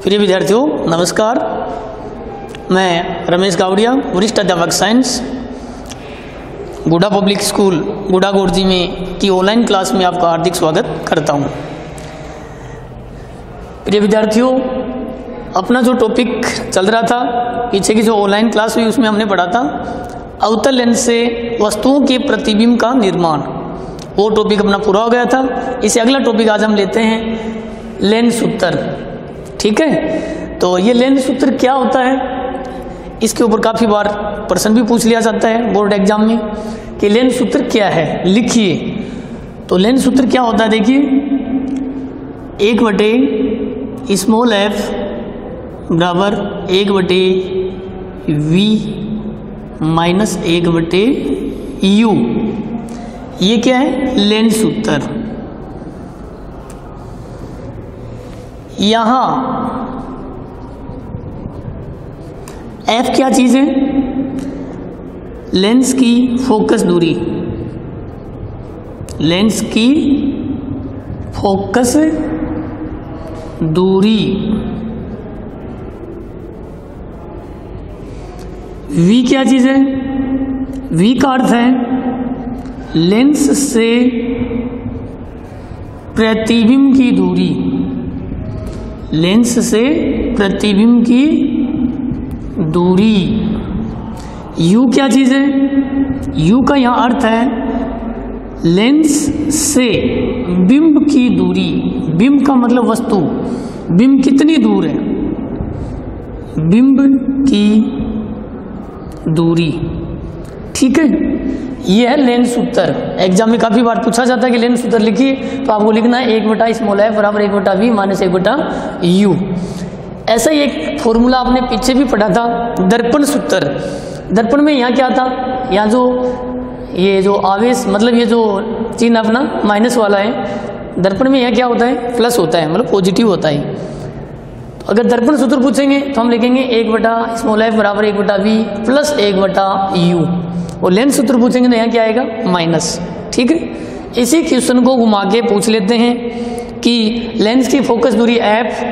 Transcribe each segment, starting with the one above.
प्रिय विद्यार्थियों नमस्कार, मैं रमेश गावड़िया, वरिष्ठ अध्यापक साइंस, गुड़ा पब्लिक स्कूल गुड़ा गोरजी में की ऑनलाइन क्लास में आपका हार्दिक स्वागत करता हूं। प्रिय विद्यार्थियों, अपना जो टॉपिक चल रहा था, पीछे की जो ऑनलाइन क्लास हुई उसमें हमने पढ़ा था अवतल लेंस से वस्तुओं के प्रतिबिंब का निर्माण। वो टॉपिक अपना पूरा हो गया था। इसे अगला टॉपिक आज हम लेते हैं लेंस सूत्र। ठीक है, तो ये लेंस सूत्र क्या होता है, इसके ऊपर काफ़ी बार प्रश्न भी पूछ लिया जाता है बोर्ड एग्जाम में कि लेंस सूत्र क्या है, लिखिए। तो लेंस सूत्र क्या होता है, देखिए, 1/f बराबर 1/v माइनस 1/u। ये क्या है, लेंस सूत्र। यहां f क्या चीज है, लेंस की फोकस दूरी, लेंस की फोकस दूरी। v क्या चीज है, v का अर्थ है लेंस से प्रतिबिंब की दूरी, लेंस से प्रतिबिंब की दूरी। u क्या चीज है, u का यहां अर्थ है लेंस से बिंब की दूरी। बिंब का मतलब वस्तु, बिंब कितनी दूर है, बिंब की दूरी। ठीक है, यह है लेंस सूत्र। एग्जाम में काफी बार पूछा जाता है कि लेंस सूत्र लिखिए, तो आपको लिखना है 1/f बराबर 1/v माइनस 1/u। ऐसा ही एक फॉर्मूला आपने पीछे भी पढ़ा था, दर्पण सूत्र। दर्पण में यहाँ क्या था, यहाँ जो ये जो आवेश मतलब ये जो चिन्ह अपना माइनस वाला है, दर्पण में यहाँ क्या होता है, प्लस होता है, मतलब पॉजिटिव होता है। तो अगर दर्पण सूत्र पूछेंगे तो हम लिखेंगे 1/f बराबर 1/v प्लस 1/u। और लेंस सूत्र पूछेंगे तो यहाँ क्या आएगा, माइनस। ठीक है, इसी क्वेश्चन को घुमा के पूछ लेते हैं कि लेंस की फोकस दूरी f,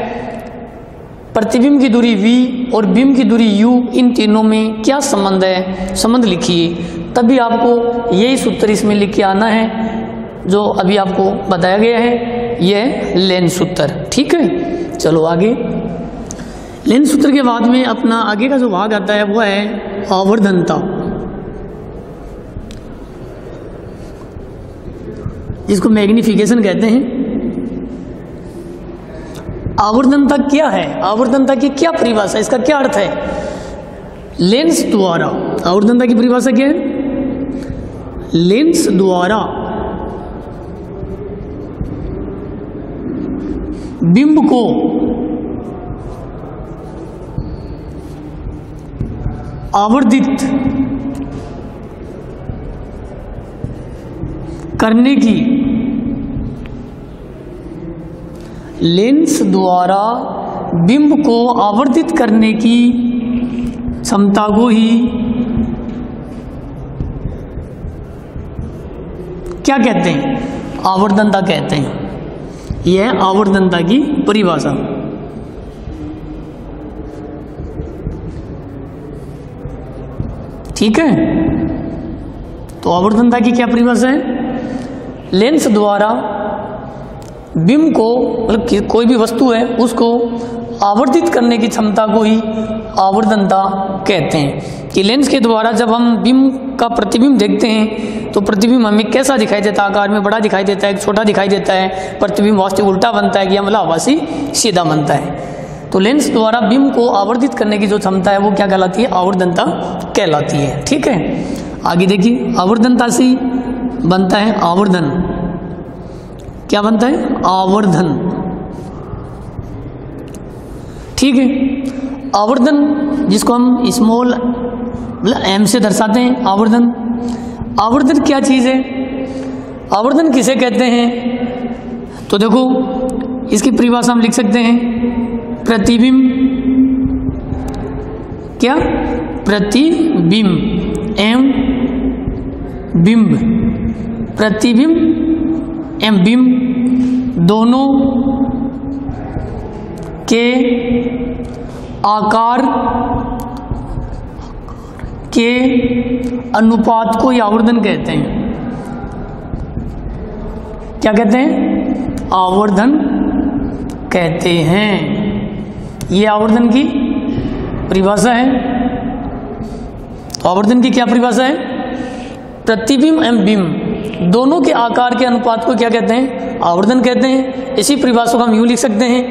प्रतिबिंब की दूरी v और बिंब की दूरी u, इन तीनों में क्या संबंध है, संबंध लिखिए। तभी आपको यही सूत्र इसमें लिख के आना है जो अभी आपको बताया गया है, यह लेंस सूत्र। ठीक है, चलो आगे। लेंस सूत्र के बाद में अपना आगे का जो भाग आता है वो है आवर्धनता, जिसको मैग्निफिकेशन कहते हैं। आवर्धनता क्या है, आवर्धनता की क्या परिभाषा, इसका क्या अर्थ है, लेंस द्वारा। आवर्धनता की परिभाषा क्या है, लेंस द्वारा बिंब को आवर्धित करने की, लेंस द्वारा बिंब को आवर्धित करने की क्षमता को ही क्या कहते हैं, आवर्धनता कहते हैं। यह आवर्धनता की परिभाषा। ठीक है, तो आवर्धनता की क्या परिभाषा है, लेंस द्वारा बिंब को, मतलब कोई भी वस्तु है उसको आवर्धित करने की क्षमता को ही आवर्धनता कहते हैं। कि लेंस के द्वारा जब हम बिंब का प्रतिबिंब देखते हैं तो प्रतिबिंब हमें कैसा दिखाई देता है, आकार में बड़ा दिखाई देता है, छोटा दिखाई देता है, प्रतिबिंब वास्तविक उल्टा बनता है कि मतलब आभासी सीधा बनता है। तो लेंस द्वारा बिंब को आवर्धित करने की जो क्षमता है वो क्या कहलाती है, आवर्धनता कहलाती है। ठीक है, आगे देखिए, आवर्धनता से बनता है आवर्धन। क्या बनता है, आवर्धन। ठीक है, आवर्धन जिसको हम स्मॉल मतलब m से दर्शाते हैं, आवर्धन। आवर्धन क्या चीज है, आवर्धन किसे कहते हैं, तो देखो इसकी परिभाषा हम लिख सकते हैं, प्रतिबिंब, क्या, प्रतिबिंब, एवं बिंब, प्रतिबिंब एवं बिंब दोनों के आकार के अनुपात को ये आवर्धन कहते हैं। क्या कहते हैं? आवर्धन कहते हैं। ये आवर्धन की परिभाषा है। तो आवर्धन की क्या परिभाषा है? प्रतिबिंब एवं बिंब दोनों के आकार के अनुपात को क्या कहते हैं? आवर्धन कहते हैं। इसी परिभाषा को हम यूं लिख सकते हैं,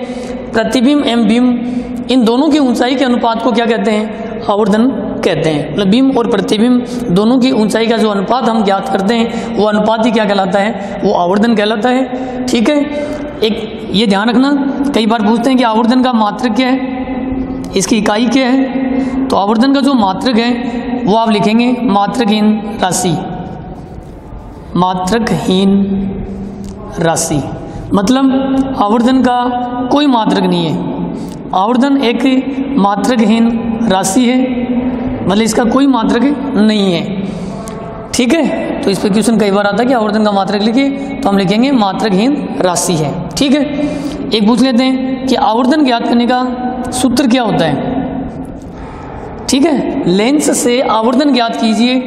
प्रतिबिंब एवं बिंब इन दोनों की ऊंचाई के अनुपात को क्या कहते हैं? आवर्धन कहते हैं। मतलब बिंब और प्रतिबिंब दोनों की ऊंचाई का जो अनुपात हम ज्ञात करते हैं वो अनुपात ही क्या कहलाता है? वो आवर्धन कहलाता है। ठीक है, एक ये ध्यान रखना, कई बार पूछते हैं कि आवर्धन का मात्रक क्या है, इसकी इकाई क्या है। तो आवर्धन का जो मात्रक है वो आप लिखेंगे मात्रकहीन राशि। मात्रकहीन राशि मतलब आवर्धन का कोई मात्रक नहीं है। आवर्धन एक मात्रकहीन राशि है, मतलब इसका कोई मात्रक नहीं है। ठीक है, तो इस पर क्वेश्चन कई बार आता है कि आवर्धन का मात्रक लिखिए, तो हम लिखेंगे मात्रकहीन राशि है। ठीक है, एक पूछ लेते हैं कि आवर्धन ज्ञात करने का सूत्र क्या होता है। ठीक है, लेंस से आवर्धन ज्ञात कीजिए,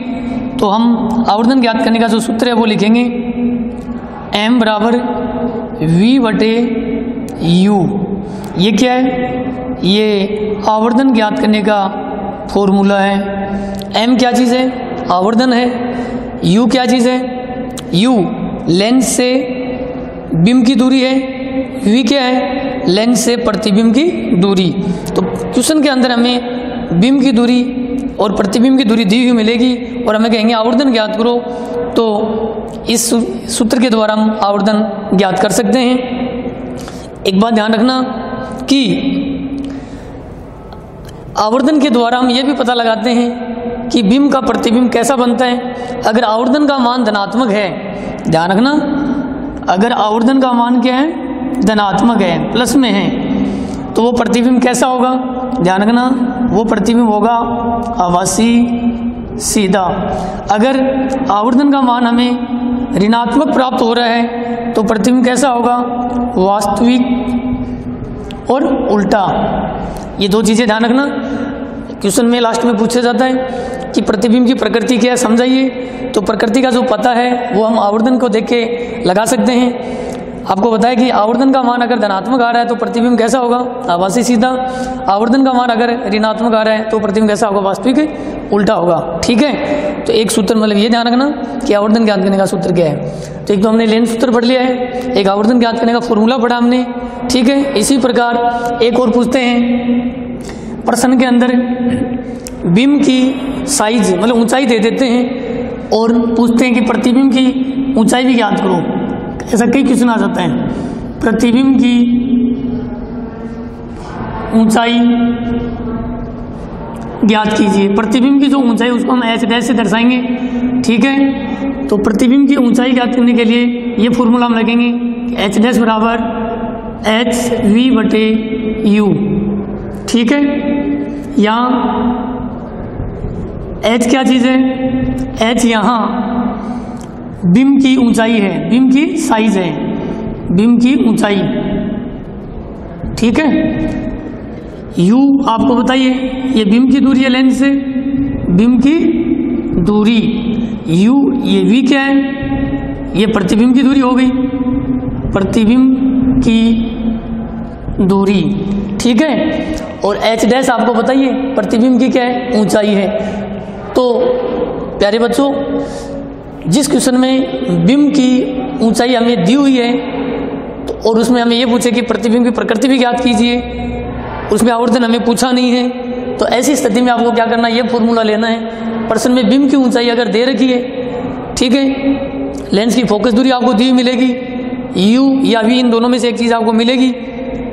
तो हम आवर्धन ज्ञात करने का जो सूत्र है वो लिखेंगे m बराबर v/u। ये क्या है? ये आवर्धन ज्ञात करने का फॉर्मूला है। m क्या चीज़ है? आवर्धन है। u क्या चीज़ है? u लेंस से बिंब की दूरी है। v क्या है? लेंस से प्रतिबिंब की दूरी। तो क्वेश्चन के अंदर हमें बिंब की दूरी और प्रतिबिंब की दूरी दी हुई मिलेगी और हमें कहेंगे आवर्धन ज्ञात करो, तो इस सूत्र के द्वारा हम आवर्धन ज्ञात कर सकते हैं। एक बात ध्यान रखना कि आवर्धन के द्वारा हम ये भी पता लगाते हैं कि बिंब का प्रतिबिंब कैसा बनता है। अगर आवर्धन का मान धनात्मक है, ध्यान रखना, अगर आवर्धन का मान क्या है? धनात्मक है, प्लस में है, तो वो प्रतिबिंब कैसा होगा? ध्यान रखना, वो प्रतिबिंब होगा आभासी सीधा। अगर आवर्धन का मान हमें ऋणात्मक प्राप्त हो रहा है तो प्रतिबिंब कैसा होगा? वास्तविक और उल्टा। ये दो चीज़ें ध्यान रखना। क्वेश्चन में लास्ट में पूछा जाता है कि प्रतिबिंब की प्रकृति क्या है, समझाइए। तो प्रकृति का जो पता है वो हम आवर्धन को देख के लगा सकते हैं। आपको बताया कि आवर्धन का मान अगर धनात्मक आ रहा है तो प्रतिबिंब कैसा होगा? आभासी सीधा। आवर्धन का मान अगर ऋणात्मक आ रहा है तो प्रतिबिंब कैसा होगा? वास्तविक उल्टा होगा। ठीक है, तो एक सूत्र मतलब ये ध्यान रखना कि आवर्धन ज्ञात करने का सूत्र क्या है। तो एक तो हमने लेंस सूत्र पढ़ लिया है, एक आवर्धन ज्ञात करने का फॉर्मूला पढ़ा हमने। ठीक है, इसी प्रकार एक और पूछते हैं, प्रश्न के अंदर बिंब की साइज मतलब ऊंचाई दे देते हैं और पूछते हैं कि प्रतिबिंब की ऊंचाई भी ज्ञात करो। ऐसा कई क्वेश्चन आ जाता है। प्रतिबिंब की ऊंचाई ज्ञात कीजिए। प्रतिबिंब की जो ऊंचाई उसको हम h डैश से दर्शाएंगे। ठीक है, तो प्रतिबिंब की ऊंचाई ज्ञात करने के लिए ये फॉर्मूला हम लगेंगे h डैश बराबर hv/u। ठीक है, यहाँ h क्या चीज़ है? h यहाँ बिंब की ऊंचाई है, बिंब की साइज है, बिंब की ऊंचाई। ठीक है, u आपको बताइए, ये बिंब की दूरी है लेंस से, बिंब की दूरी u, ये v क्या है? ये प्रतिबिंब की दूरी हो गई, प्रतिबिंब की दूरी। ठीक है, और h डैश आपको बताइए प्रतिबिंब की क्या है? ऊंचाई है। तो प्यारे बच्चों, जिस क्वेश्चन में बिंब की ऊंचाई हमें दी हुई है तो और उसमें हमें ये पूछे कि प्रतिबिंब की प्रकृति भी ज्ञात कीजिए, उसमें आवर्धन हमें पूछा नहीं है, तो ऐसी स्थिति में आपको क्या करना है? ये फॉर्मूला लेना है। प्रश्न में बिंब की ऊंचाई अगर दे रखी है, ठीक है, लेंस की फोकस दूरी आपको दी मिलेगी, u या v इन दोनों में से एक चीज़ आपको मिलेगी।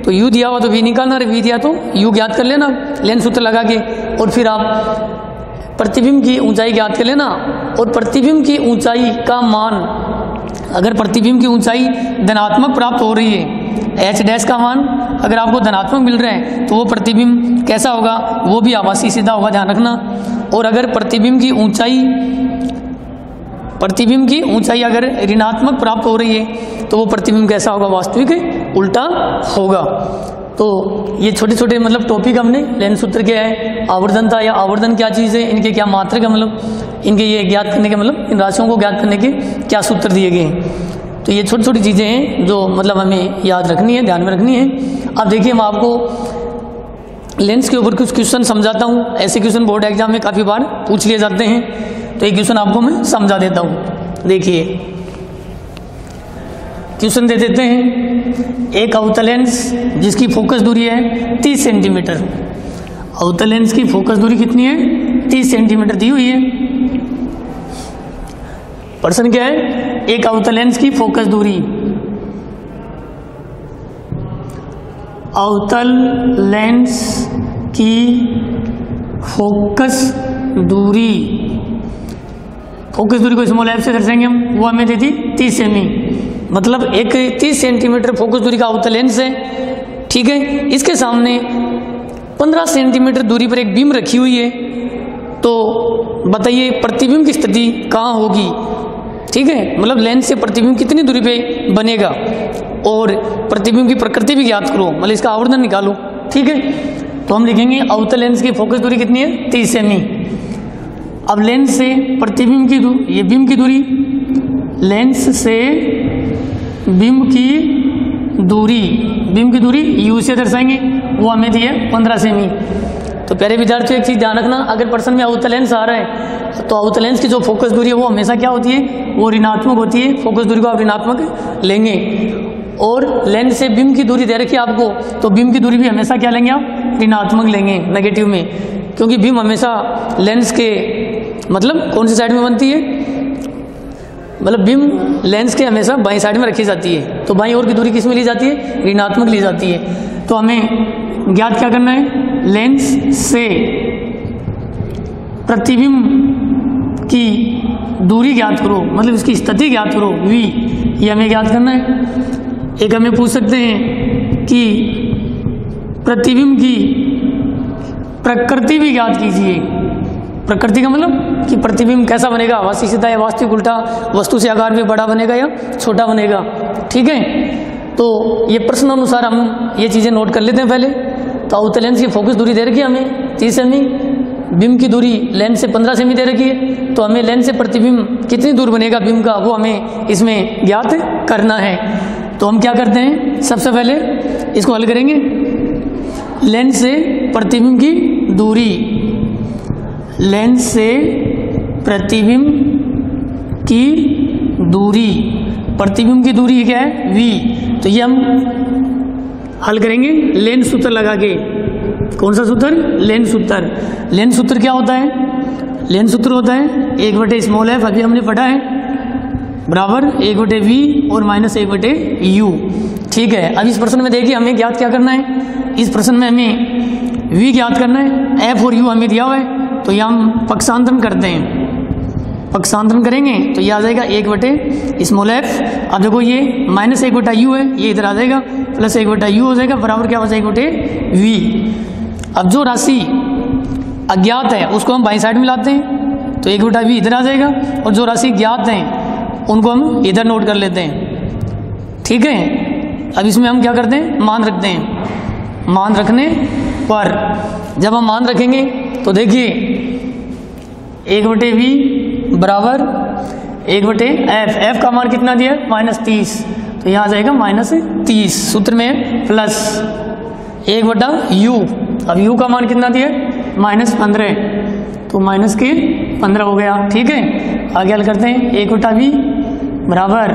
तो u दिया हुआ तो v निकालना, v दिया तो u ज्ञात कर लेना लेंस सूत्र लगा के, और फिर आप प्रतिबिंब की ऊंचाई ज्ञात कर लेना। और प्रतिबिंब की ऊंचाई का मान, अगर प्रतिबिंब की ऊंचाई धनात्मक प्राप्त हो रही है, h डैश का मान अगर आपको धनात्मक मिल रहा है तो वो प्रतिबिंब कैसा होगा? वो भी आभासी सीधा होगा, ध्यान रखना। और अगर प्रतिबिंब की ऊंचाई अगर ऋणात्मक प्राप्त हो रही है तो वो प्रतिबिंब कैसा होगा? वास्तविक उल्टा होगा। तो ये छोटे छोटे मतलब टॉपिक हमने लेंस सूत्र क्या है, आवर्धनता या आवर्धन क्या चीज़ है, इनके क्या मात्रक है, मतलब इनके ये ज्ञात करने के मतलब इन राशियों को ज्ञात करने के क्या सूत्र दिए गए हैं। तो ये छोटी छोटी चीज़ें हैं जो मतलब हमें याद रखनी है, ध्यान में रखनी है। अब देखिए मैं आपको लेंस के ऊपर कुछ क्वेश्चन समझाता हूँ। ऐसे क्वेश्चन बोर्ड एग्जाम में काफ़ी बार पूछ लिए जाते हैं, तो एक क्वेश्चन आपको मैं समझा देता हूँ। देखिए क्वेश्चन दे देते हैं, एक अवतल लेंस जिसकी फोकस दूरी है 30 सेंटीमीटर। अवतल लेंस की फोकस दूरी कितनी है, 30 सेंटीमीटर दी हुई है। प्रश्न क्या है, एक अवतल लेंस की फोकस दूरी, अवतल लेंस की फोकस दूरी, फोकस दूरी को स्मॉल एफ से दर्शाएंगे हम, वो हमें दे दी 30 सेमी, मतलब एक 30 सेंटीमीटर फोकस दूरी का अवतल लेंस है। ठीक है, इसके सामने 15 सेंटीमीटर दूरी पर एक बीम रखी हुई है। तो बताइए प्रतिबिंब की स्थिति कहाँ होगी। ठीक है, मतलब लेंस से प्रतिबिंब कितनी दूरी पे बनेगा और प्रतिबिंब की प्रकृति भी ज्ञात करो, मतलब इसका आवर्धन निकालो। ठीक है, तो हम लिखेंगे अवतल लेंस की फोकस दूरी कितनी है, 30 सेमी। अब लेंस से प्रतिबिंब की दूरी, ये बीम की दूरी, लेंस से बीम की दूरी यू से दर्शाएंगे, वो हमें दी है 15 सेमी। तो प्यारे विद्यार्थियों एक चीज़ ध्यान रखना, अगर प्रश्न में अवतल लेंस आ रहा है तो अवतल लेंस की जो फोकस दूरी है वो हमेशा क्या होती है, वो ऋणात्मक होती है। फोकस दूरी को आप ऋणात्मक लेंगे। और लेंस से बीम की दूरी दे रखी है आपको, तो बीम की दूरी भी हमेशा क्या लेंगे आप, ऋणात्मक लेंगे, नेगेटिव में, क्योंकि बीम हमेशा लेंस के मतलब कौन सी साइड में बनती है, मतलब बीम लेंस के हमेशा बाईं साइड में रखी जाती है। तो बाईं ओर की दूरी किस में ली जाती है, ऋणात्मक ली जाती है। तो हमें ज्ञात क्या करना है, लेंस से प्रतिबिंब की दूरी ज्ञात करो, मतलब इसकी स्थिति ज्ञात करो, v, ये हमें ज्ञात करना है। एक हमें पूछ सकते हैं कि प्रतिबिंब की प्रकृति भी ज्ञात कीजिए। प्रकृति का मतलब कि प्रतिबिंब कैसा बनेगा, आभासी सीधा या वास्तविक उल्टा, वस्तु से आकार में बड़ा बनेगा या छोटा बनेगा। ठीक है, तो ये प्रश्न अनुसार हम ये चीज़ें नोट कर लेते हैं पहले। तो अवतल लेंस की फोकस दूरी दे रखी है हमें 30 सेमी, बीम की दूरी लेंस से 15 सेमी दे रखी है। तो हमें लेंस से प्रतिबिंब कितनी दूर बनेगा बीम का, वो हमें इसमें ज्ञात करना है। तो हम क्या करते हैं, सबसे पहले इसको हल करेंगे। लेंस से प्रतिबिंब की दूरी, लेंस से प्रतिबिंब की दूरी, प्रतिबिंब की दूरी क्या है, v। तो ये हम हल करेंगे लेंस सूत्र लगा के। कौन सा सूत्र, लेंस सूत्र। लेंस सूत्र क्या होता है, लेंस सूत्र होता है 1/, स्मॉल एफ, अभी हमने पढ़ा है, बराबर 1/v और -1/u। ठीक है, अब इस प्रश्न में देखिए हमें ज्ञात क्या करना है, इस प्रश्न में हमें v ज्ञात करना है, f और u हमें दिया हुआ है। तो ये हम पक्षांतरण करते हैं, पक्षांतरण करेंगे तो ये आ जाएगा 1/, स्मॉल एफ। अब देखो ये -1/u है, ये इधर आ जाएगा, +1/u हो जाएगा, बराबर क्या हो जाएगा, 1/v। अब जो राशि अज्ञात है उसको हम बाईं साइड में लाते हैं, तो 1/v इधर आ जाएगा, और जो राशि ज्ञात हैं उनको हम इधर नोट कर लेते हैं। ठीक है, अब इसमें हम क्या करते हैं, मान रखते हैं। मान रखने पर जब हम मान रखेंगे तो देखिए 1/v बराबर 1/f, f का मान कितना दिया है, -30, तो यहाँ आ जाएगा -30, सूत्र में प्लस 1/u। अब u का मान कितना दिया है, -15, तो -15 हो गया। ठीक है, आगे हल करते हैं, 1/v बराबर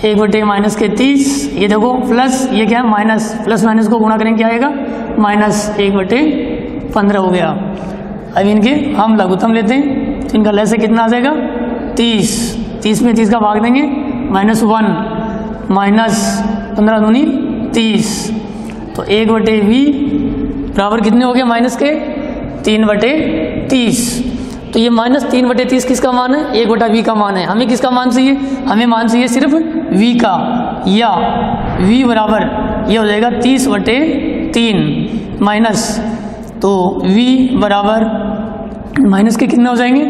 1/-30, ये देखो प्लस, ये क्या है माइनस, प्लस माइनस को गुणा करेंगे क्या आएगा, -1/15 हो गया। अब इनके हम लघुत्तम लेते हैं, तो इनका लैसे कितना आ जाएगा, 30 में 30 का भाग देंगे, -1, -15 दूनी 30, तो 1/v बराबर कितने हो गए, माइनस के 3/30। तो ये -3/30 किसका मान है, 1/v का मान है। हमें किसका मान चाहिए, हमें मान चाहिए सिर्फ v का, या v बराबर ये हो जाएगा 30/3 माइनस, तो v बराबर माइनस के कितने हो जाएंगे,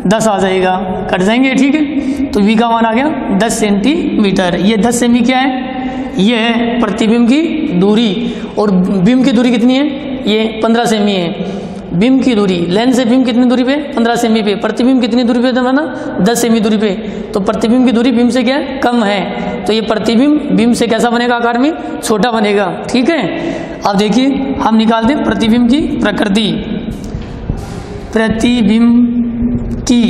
10 आ जाएगा, कट जाएंगे। ठीक है, तो v का मान आ गया 10 सेंटीमीटर। ये 10 सेमी क्या है, ये है प्रतिबिंब की दूरी, और बीम की दूरी कितनी है, ये 15 सेमी है। बीम की दूरी, लेंस से बीम कितनी दूरी पे, 15 सेमी पे। प्रतिबिंब कितनी दूरी पे था ना, 10 सेमी दूरी पे। तो प्रतिबिंब की दूरी बीम से क्या है, कम है, तो ये प्रतिबिंब बीम से कैसा बनेगा, आकार में छोटा बनेगा। ठीक है, अब देखिए हम निकालते हैं प्रतिबिंब की प्रकृति। प्रतिबिंब की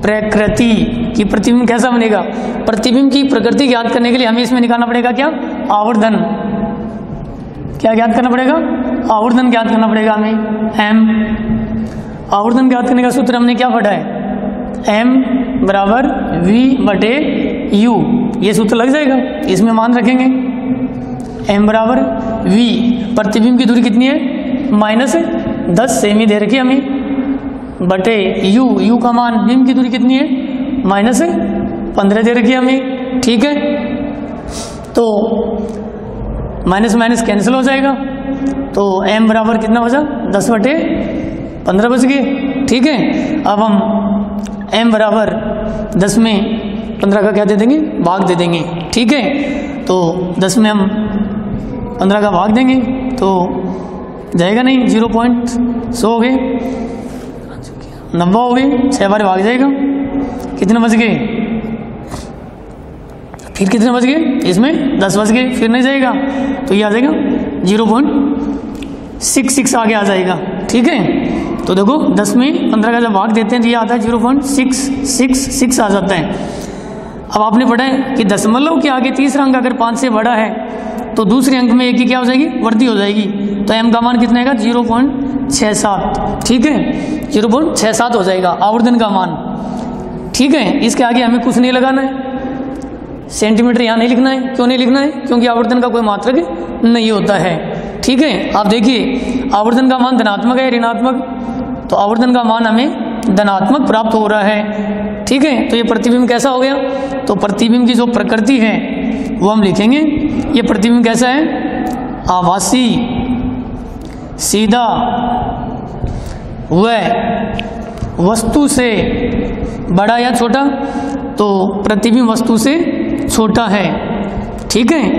प्रकृति की प्रतिबिंब कैसा बनेगा, प्रतिबिंब की प्रकृति ज्ञात करने के लिए हमें इसमें निकालना पड़ेगा क्या, आवर्धन। क्या ज्ञात करना पड़ेगा, आवर्धन ज्ञात करना पड़ेगा हमें, एम। आवर्धन ज्ञात करने का सूत्र हमने क्या पढ़ा है, एम बराबर वी बटे यू, ये सूत्र लग जाएगा, इसमें मान रखेंगे। एम बराबर वी, प्रतिबिंब की दूरी कितनी है, -10 सेमी दे रखी हमें, बटे यू, यू का मान, बीम की दूरी कितनी है, -15 दे रखी है हमें। ठीक है, तो माइनस माइनस कैंसिल हो जाएगा, तो m बराबर कितना बचा, 10/15 बच गए। ठीक है, अब हम m बराबर 10 में 15 का क्या दे देंगे, भाग दे देंगे। ठीक है, तो 10 में हम 15 का भाग देंगे तो जाएगा नहीं, 0.100 हो गए, 90 हो गए, 6 बार भाग जाएगा, कितने बच गए, फिर कितने बच गए, इसमें 10 बच गए, फिर नहीं जाएगा, तो ये आ जाएगा 0.66 आगे आ जाएगा। ठीक है, तो देखो 10 में 15 का जब भाग देते हैं तो ये आता है 0.666 आ जाता है। अब आपने पढ़ा है कि दशमलव के आगे तीसरा अंक अगर 5 से बड़ा है तो दूसरे अंक में एक की क्या हो जाएगी, वृद्धि हो जाएगी, तो m का मान कितना आएगा, 0.67। ठीक है, 0.67 हो जाएगा आवर्धन का मान। ठीक है, इसके आगे हमें कुछ नहीं लगाना है, सेंटीमीटर यहाँ नहीं लिखना है। क्यों नहीं लिखना है, क्योंकि आवर्धन का कोई मात्रक नहीं होता है। ठीक है, आप देखिए आवर्धन का मान धनात्मक है ऋणात्मक, तो आवर्धन का मान हमें धनात्मक प्राप्त हो रहा है। ठीक है, तो ये प्रतिबिंब कैसा हो गया, तो प्रतिबिंब की जो प्रकृति है वो हम लिखेंगे। ये प्रतिबिंब कैसा है, आभासी, सीधा व वस्तु से बड़ा या छोटा, तो प्रतिबिंब वस्तु से छोटा है। ठीक है,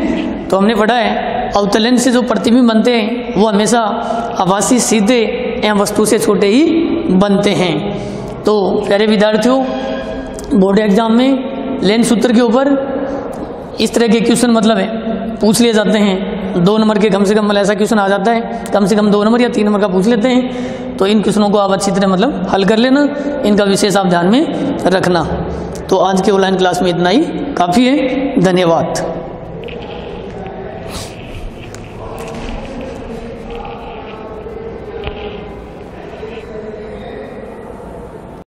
तो हमने पढ़ा है अवतलन से जो प्रतिबिंब बनते हैं वो हमेशा आभासी, सीधे या वस्तु से छोटे ही बनते हैं। तो प्यारे विद्यार्थियों, बोर्ड एग्जाम में लेंस सूत्र के ऊपर इस तरह के क्वेश्चन मतलब है पूछ लिए जाते हैं, 2 नंबर के कम से कम मतलब ऐसा क्वेश्चन आ जाता है, कम से कम 2 नंबर या 3 नंबर का पूछ लेते हैं। तो इन क्वेश्चनों को आप अच्छी तरह मतलब हल कर लेना, इनका विशेष आप ध्यान में रखना। तो आज के ऑनलाइन क्लास में इतना ही काफ़ी है, धन्यवाद।